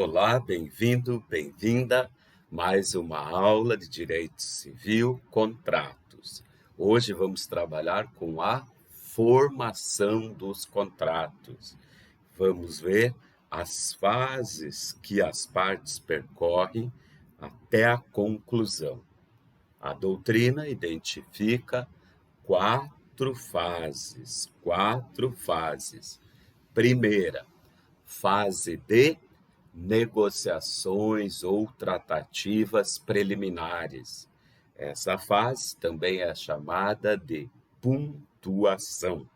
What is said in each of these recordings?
Olá, bem-vindo, bem-vinda. Mais uma aula de Direito Civil, Contratos. Hoje vamos trabalhar com a formação dos contratos. Vamos ver as fases que as partes percorrem até a conclusão. A doutrina identifica quatro fases. Primeira, fase de negociações ou tratativas preliminares. Essa fase também é chamada de pontuação.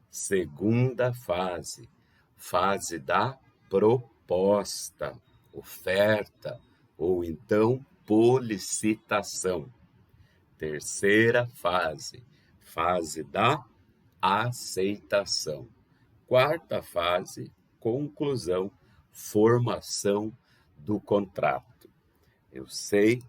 Segunda fase, fase da proposta, oferta ou então policitação. Terceira fase, fase da aceitação. Quarta fase, conclusão, formação do contrato. Eu sei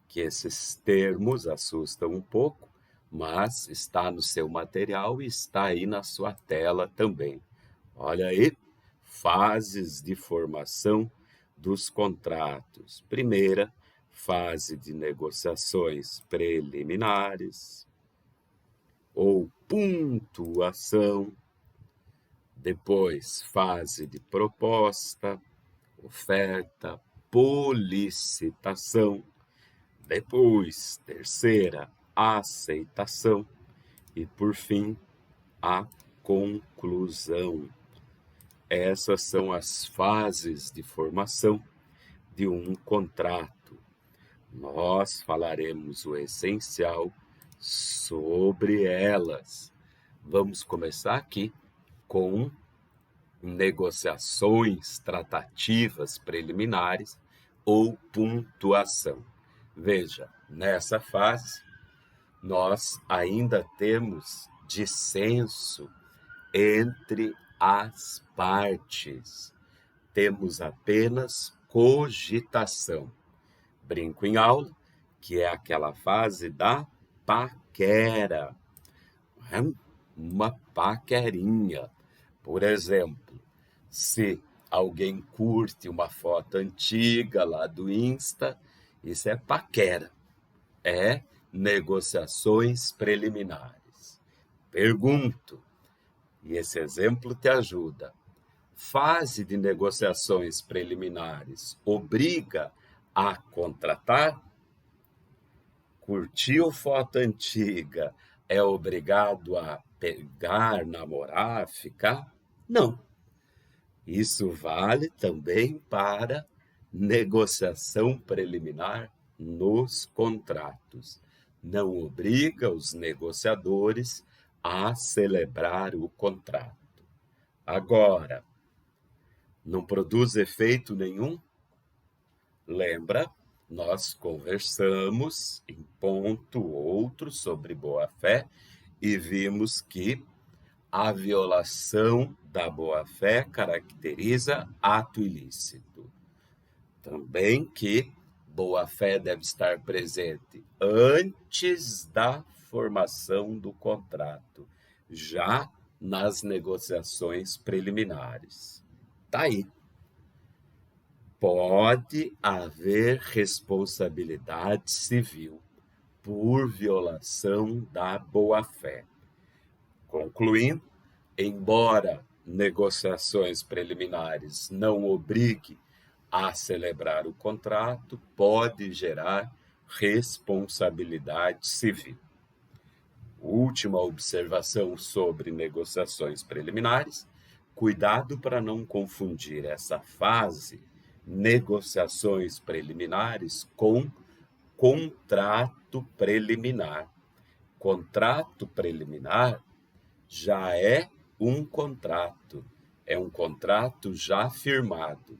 que esses termos assustam um pouco, mas está no seu material e está aí na sua tela também. Olha aí, fases de formação dos contratos. Primeira, fase de negociações preliminares ou pontuação. Depois, fase de proposta, oferta, policitação. Depois, terceira, aceitação. E, por fim, a conclusão. Essas são as fases de formação de um contrato. Nós falaremos o essencial sobre elas. Vamos começar aqui com negociações tratativas preliminares ou pontuação. Veja, nessa fase, nós ainda temos dissenso entre as partes. Temos apenas cogitação. Brinco em aula, que é aquela fase da paquera. Uma paquerinha. Por exemplo, se alguém curte uma foto antiga lá do Insta, isso é paquera, é negociações preliminares. Pergunto, e esse exemplo te ajuda, fase de negociações preliminares obriga a contratar? Curtiu foto antiga é obrigado a pegar, namorar, ficar? Não. Isso vale também para negociação preliminar nos contratos. Não obriga os negociadores a celebrar o contrato. Agora, não produz efeito nenhum? Lembra? Nós conversamos em ponto outro sobre boa-fé e vimos que a violação da boa-fé caracteriza ato ilícito. Também que boa-fé deve estar presente antes da formação do contrato, já nas negociações preliminares. Tá aí. Pode haver responsabilidade civil por violação da boa-fé. Concluindo, embora negociações preliminares não obrigue a celebrar o contrato, pode gerar responsabilidade civil. Última observação sobre negociações preliminares: cuidado para não confundir essa fase, negociações preliminares, com contrato preliminar. Contrato preliminar já é um contrato já firmado.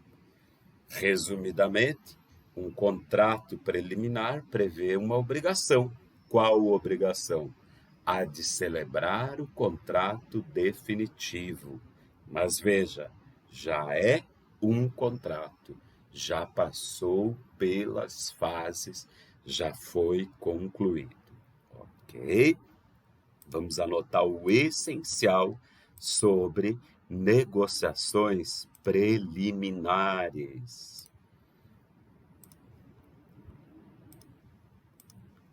Resumidamente, um contrato preliminar prevê uma obrigação. Qual obrigação? A de celebrar o contrato definitivo. Mas veja, já é um contrato, já passou pelas fases, já foi concluído. Ok? Vamos anotar o essencial sobre negociações preliminares.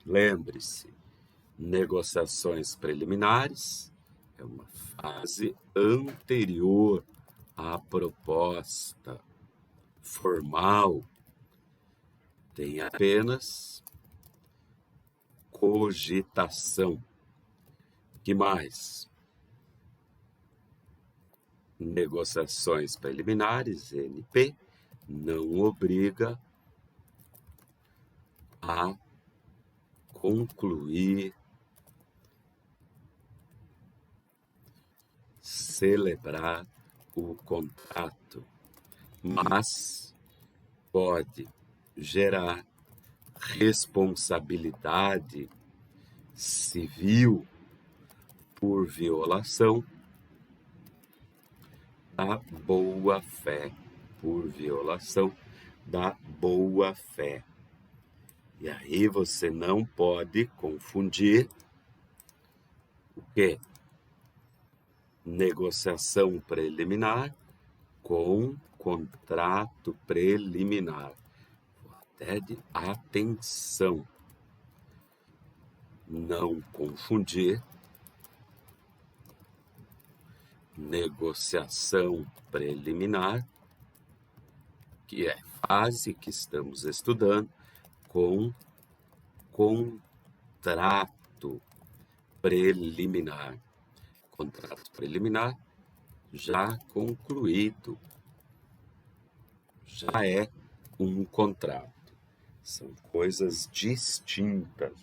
Lembre-se, negociações preliminares é uma fase anterior à proposta formal. Tem apenas cogitação. Que mais? Negociações preliminares, NP, não obriga a concluir, celebrar o contrato, mas pode gerar responsabilidade civil por violação da boa-fé, por violação da boa-fé. E aí você não pode confundir o quê? Negociação preliminar com contrato preliminar. Até de atenção. Não confundir negociação preliminar, que é a fase que estamos estudando, com contrato preliminar. Contrato preliminar já concluído, já é um contrato. São coisas distintas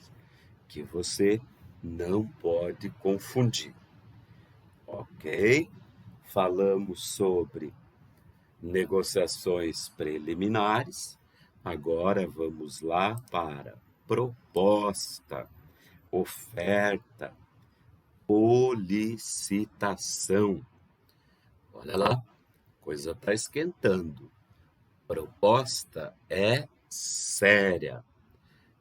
que você não pode confundir. Ok? Falamos sobre negociações preliminares. Agora vamos lá para proposta, oferta, solicitação. Olha lá, a coisa está esquentando. Proposta é séria.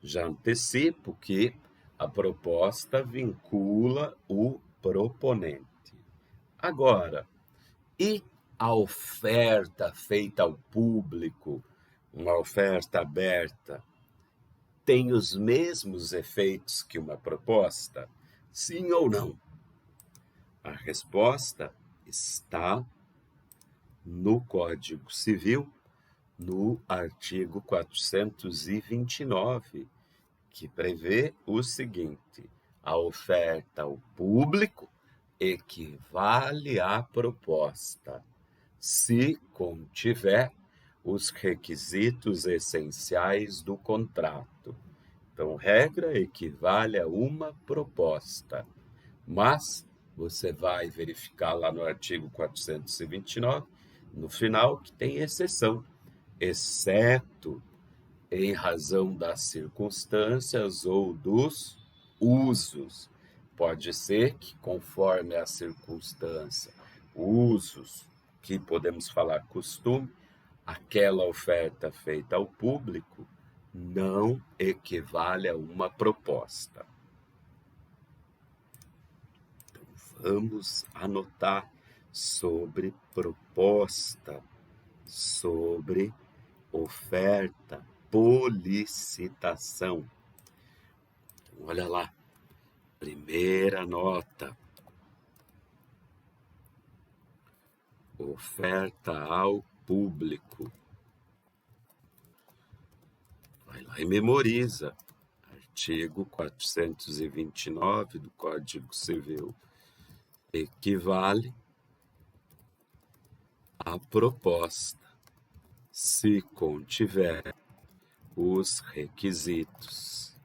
Já antecipo que a proposta vincula o proponente. Agora, e a oferta feita ao público, uma oferta aberta, tem os mesmos efeitos que uma proposta? Sim ou não? A resposta está no Código Civil, no artigo 429, que prevê o seguinte: a oferta ao público equivale à proposta, se contiver os requisitos essenciais do contrato. Então, regra equivale a uma proposta, mas você vai verificar lá no artigo 429, no final, que tem exceção, exceto em razão das circunstâncias ou dos usos. Pode ser que, conforme a circunstância, usos, que podemos falar costume, aquela oferta feita ao público não equivale a uma proposta. Então, vamos anotar sobre proposta, sobre oferta, solicitação. Então, olha lá, primeira nota. Oferta ao público. Vai lá e memoriza. Artigo 429 do Código Civil. Equivale à proposta, se contiver os requisitos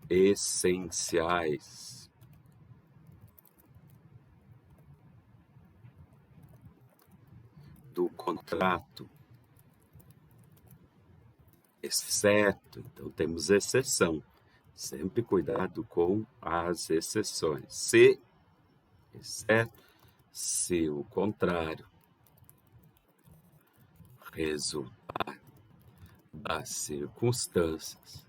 essenciais do contrato, exceto, então temos exceção, sempre cuidado com as exceções, exceto se o contrário resultar das circunstâncias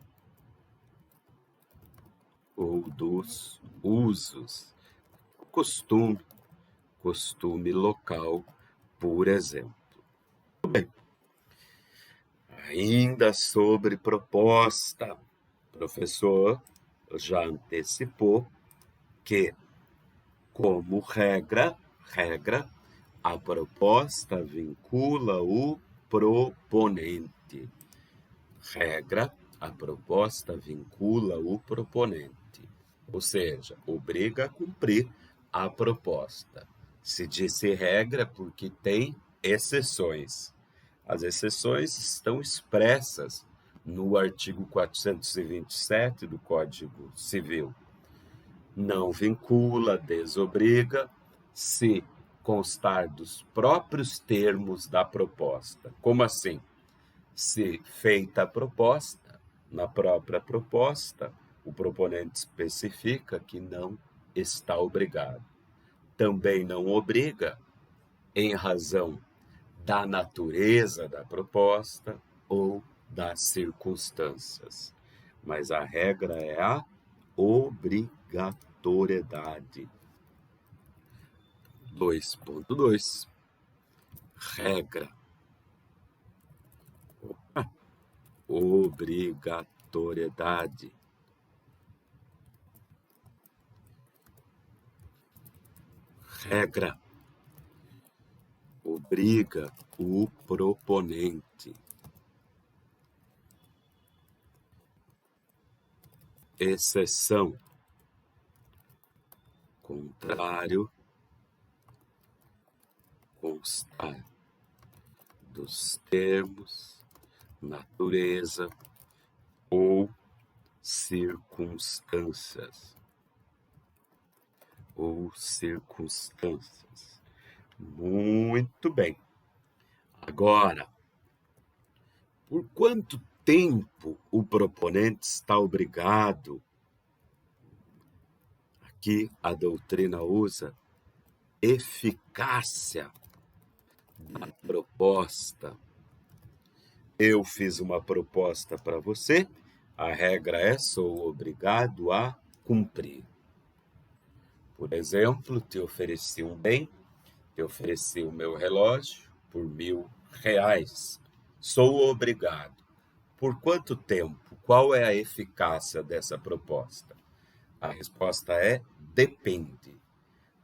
ou dos usos, costume, costume local, por exemplo. Bem, ainda sobre proposta, o professor já antecipou que, como regra, a proposta vincula o proponente. Regra, a proposta vincula o proponente, ou seja, obriga a cumprir a proposta. Se disse regra porque tem exceções. As exceções estão expressas no artigo 427 do Código Civil. Não vincula, desobriga, se constar dos próprios termos da proposta. Como assim? Se feita a proposta, na própria proposta, o proponente especifica que não está obrigado. Também não obriga, em razão da natureza da proposta ou das circunstâncias. Mas a regra é a obrigatoriedade. 2.2. Regra. Obrigatoriedade. Regra. Obriga o proponente. Exceção. Contrário. Constar dos termos, natureza ou circunstâncias. Muito bem. Agora, por quanto tempo o proponente está obrigado? Aqui a doutrina usa eficácia da proposta. Eu fiz uma proposta para você, a regra é: sou obrigado a cumprir. Por exemplo, te ofereci um bem, te ofereci o meu relógio por R$ 1.000. Sou obrigado. Por quanto tempo? Qual é a eficácia dessa proposta? A resposta é: depende.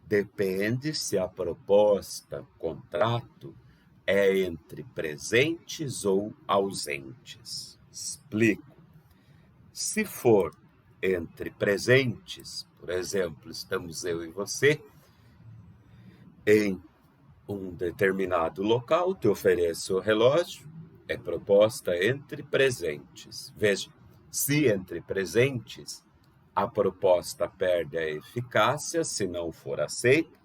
Depende se a proposta, contrato, é entre presentes ou ausentes. Explico. Se for entre presentes, por exemplo, estamos eu e você em um determinado local, te ofereço o relógio, é proposta entre presentes. Veja, se entre presentes, a proposta perde a eficácia se não for aceita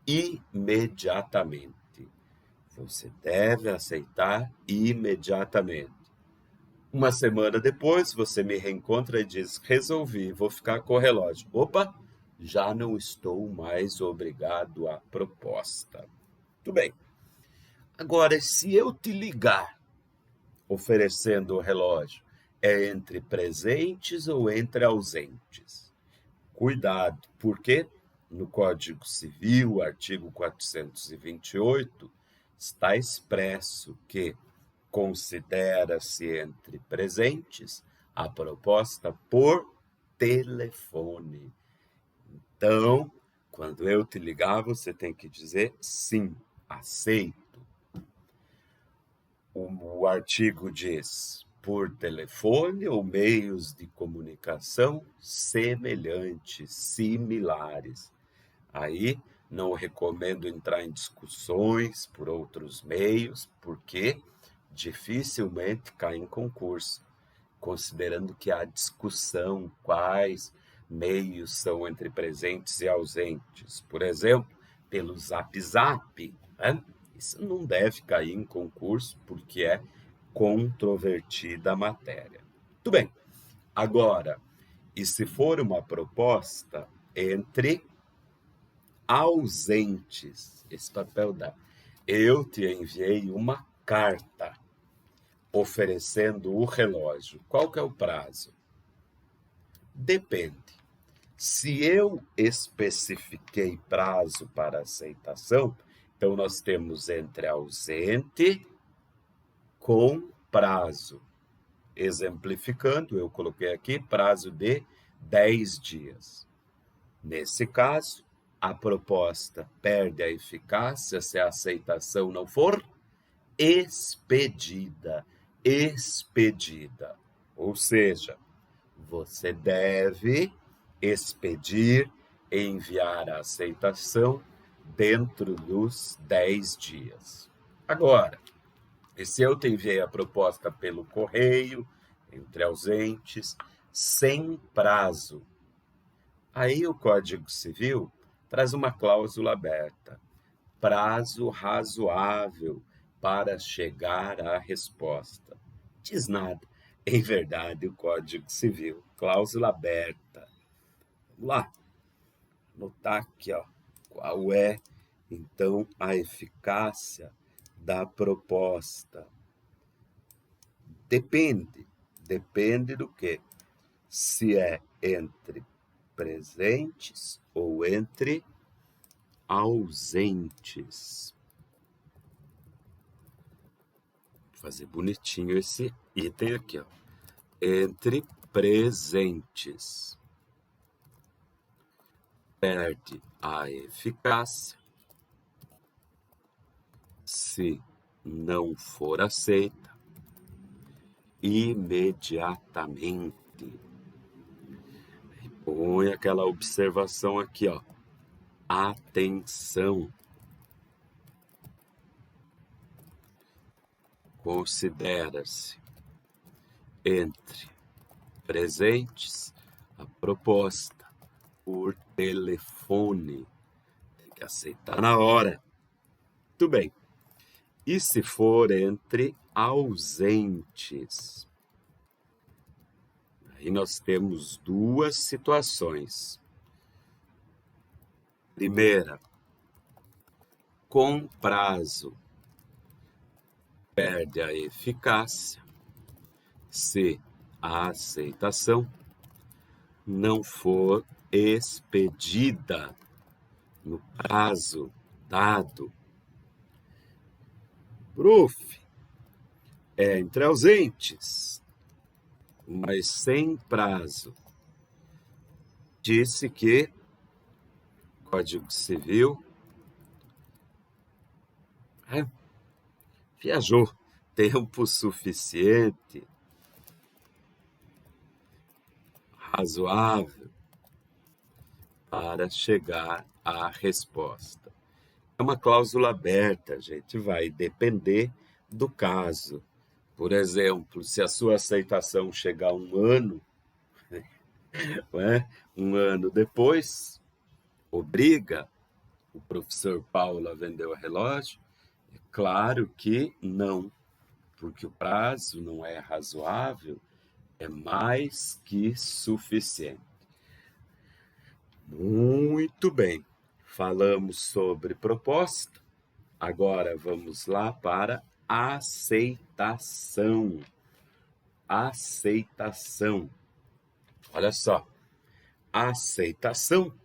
imediatamente. Você deve aceitar imediatamente. Uma semana depois, você me reencontra e diz: resolvi, vou ficar com o relógio. Opa, já não estou mais obrigado à proposta. Muito bem. Agora, se eu te ligar oferecendo o relógio, é entre presentes ou entre ausentes? Cuidado, porque no Código Civil, artigo 428, está expresso que considera-se entre presentes a proposta por telefone. Então, quando eu te ligar, você tem que dizer sim, aceito. O artigo diz: por telefone ou meios de comunicação semelhantes, similares. Aí não recomendo entrar em discussões por outros meios, porque dificilmente cai em concurso, considerando que há discussão quais meios são entre presentes e ausentes. Por exemplo, pelo Zap Zap, né? Isso não deve cair em concurso, porque é controvertida a matéria. Muito bem. Agora, e se for uma proposta entre ausentes, esse papel dá. Eu te enviei uma carta oferecendo o relógio. Qual que é o prazo? Depende. Se eu especifiquei prazo para aceitação, então nós temos entre ausente com prazo. Exemplificando, eu coloquei aqui prazo de 10 dias. Nesse caso, a proposta perde a eficácia se a aceitação não for expedida. Expedida. Ou seja, você deve expedir, enviar a aceitação dentro dos 10 dias. Agora, e se eu te enviei a proposta pelo correio, entre ausentes, sem prazo, aí o Código Civil traz uma cláusula aberta, prazo razoável para chegar à resposta. Diz nada. Em verdade, o Código Civil, cláusula aberta. Vamos lá, anotar aqui, ó, qual é, então, a eficácia da proposta. Depende do quê? Se é entre presentes ou entre ausentes. Vou fazer bonitinho esse item aqui, ó. Entre presentes. Perde a eficácia se não for aceita imediatamente. Põe aquela observação aqui, ó. Atenção. Considera-se entre presentes a proposta por telefone. Tem que aceitar na hora. Muito bem. E se for entre ausentes? Aí nós temos duas situações. Primeira, com prazo, perde a eficácia se a aceitação não for expedida no prazo dado. Prof, é entre ausentes, mas sem prazo. Disse que Código Civil viajou tempo suficiente, razoável, para chegar à resposta. É uma cláusula aberta, gente, vai depender do caso. Por exemplo, se a sua aceitação chegar um ano, um ano depois, obriga o professor Paulo a vender o relógio? É claro que não, porque o prazo não é razoável, é mais que suficiente. Muito bem, falamos sobre proposta, agora vamos lá para aceitação. Aceitação. Olha só, aceitação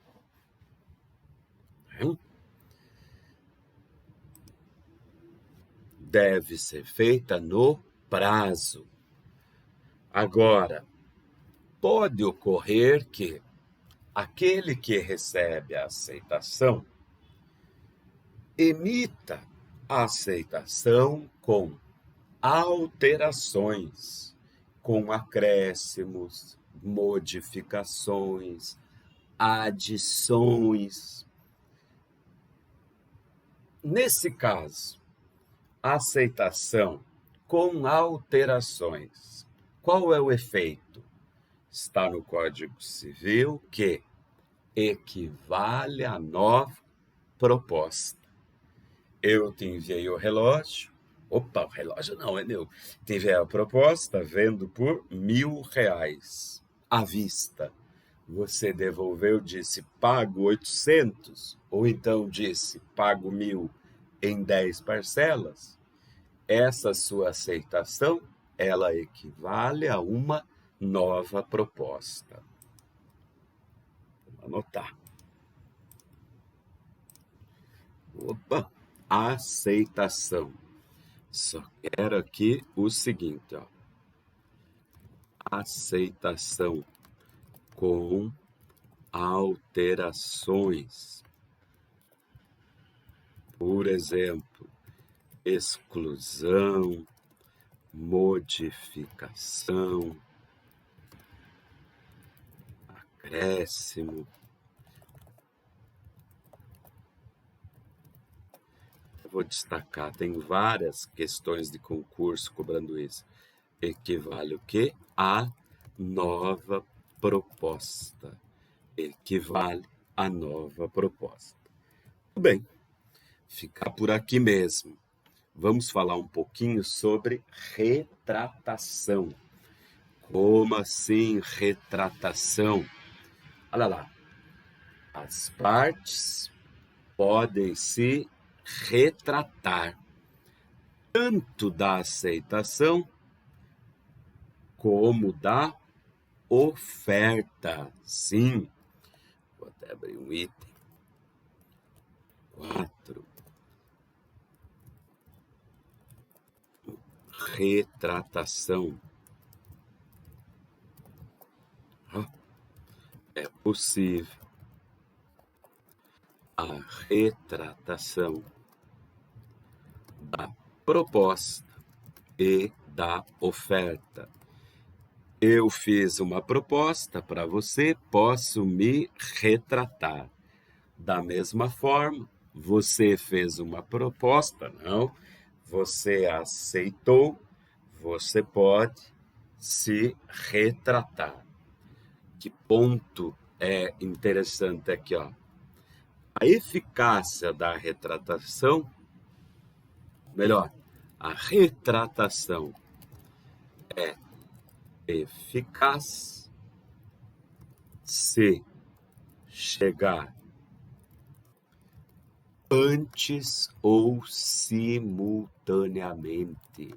deve ser feita no prazo. Agora, pode ocorrer que aquele que recebe a aceitação emita a aceitação com alterações, com acréscimos, modificações, adições. Nesse caso, aceitação com alterações. Qual é o efeito? Está no Código Civil que equivale à nova proposta. Eu te enviei o relógio. Opa, o relógio não é meu. Te enviei a proposta, vendo por R$1.000 à vista. Você devolveu, disse, pago 800, ou então disse, pago 1.000 em 10 parcelas. Essa sua aceitação, ela equivale a uma nova proposta. anotar. Opa, aceitação. Só quero aqui o seguinte, ó. Aceitação com alterações. Por exemplo, exclusão, modificação, acréscimo. Eu vou destacar, tem várias questões de concurso cobrando isso. Equivale o quê? A nova proposta. Equivale a nova proposta. Tudo bem, ficar por aqui mesmo. Vamos falar um pouquinho sobre retratação. Como assim retratação? Olha lá. As partes podem se retratar tanto da aceitação como da oferta. Sim. Vou até abrir um item. 4. Retratação. É possível a retratação da proposta e da oferta. Eu fiz uma proposta para você, posso me retratar. Da mesma forma, você fez uma proposta, não? Você aceitou, você pode se retratar. Que ponto é interessante aqui, ó. A eficácia da retratação, melhor, a retratação é eficaz se chegar antes ou simultaneamente.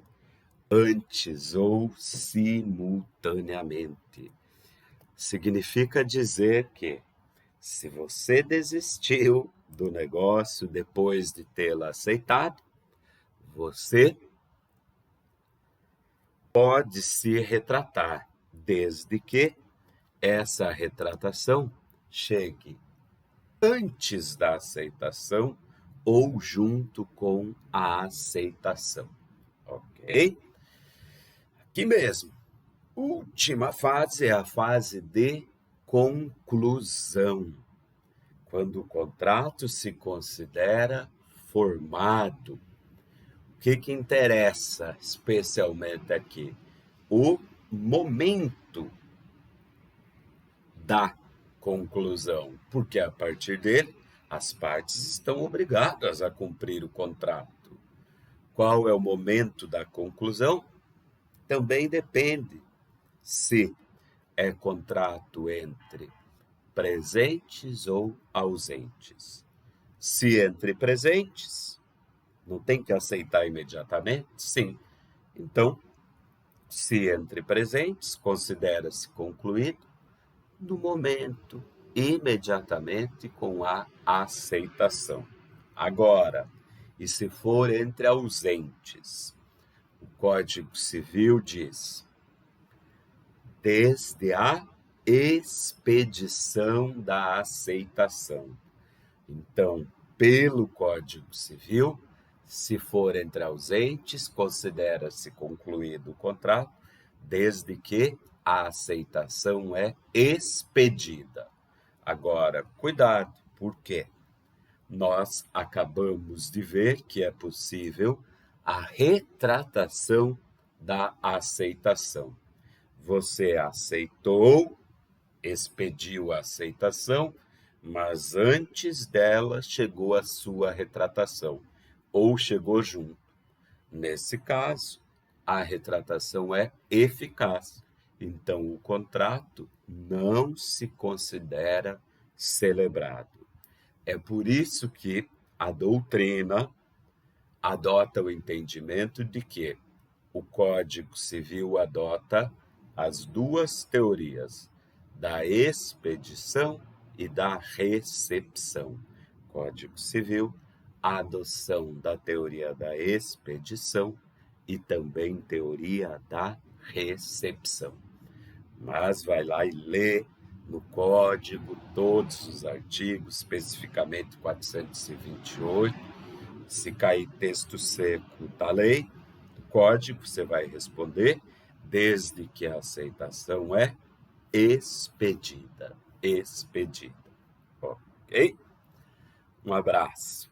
Antes ou simultaneamente. Significa dizer que se você desistiu do negócio depois de tê-lo aceitado, você pode se retratar, desde que essa retratação chegue antes da aceitação ou junto com a aceitação. Ok? Aqui mesmo. Última fase é a fase de conclusão. Quando o contrato se considera formado. O que interessa especialmente aqui? O momento da conclusão, porque a partir dele as partes estão obrigadas a cumprir o contrato. Qual é o momento da conclusão? Também depende se é contrato entre presentes ou ausentes. Se entre presentes, não tem que aceitar imediatamente? Sim. Então, se entre presentes, considera-se concluído no momento, imediatamente com a aceitação. Agora, e se for entre ausentes? O Código Civil diz: desde a expedição da aceitação. Então, pelo Código Civil, se for entre ausentes, considera-se concluído o contrato, desde que a aceitação é expedida. Agora, cuidado, por quê? Nós acabamos de ver que é possível a retratação da aceitação. Você aceitou, expediu a aceitação, mas antes dela chegou a sua retratação, ou chegou junto. Nesse caso, a retratação é eficaz. Então, o contrato não se considera celebrado. É por isso que a doutrina adota o entendimento de que o Código Civil adota as duas teorias da expedição e da recepção. Código Civil, adoção da teoria da expedição e também teoria da recepção. Mas vai lá e lê no código todos os artigos, especificamente 428. Se cair texto seco da lei, do código, você vai responder, desde que a aceitação é expedida. Ok? Um abraço.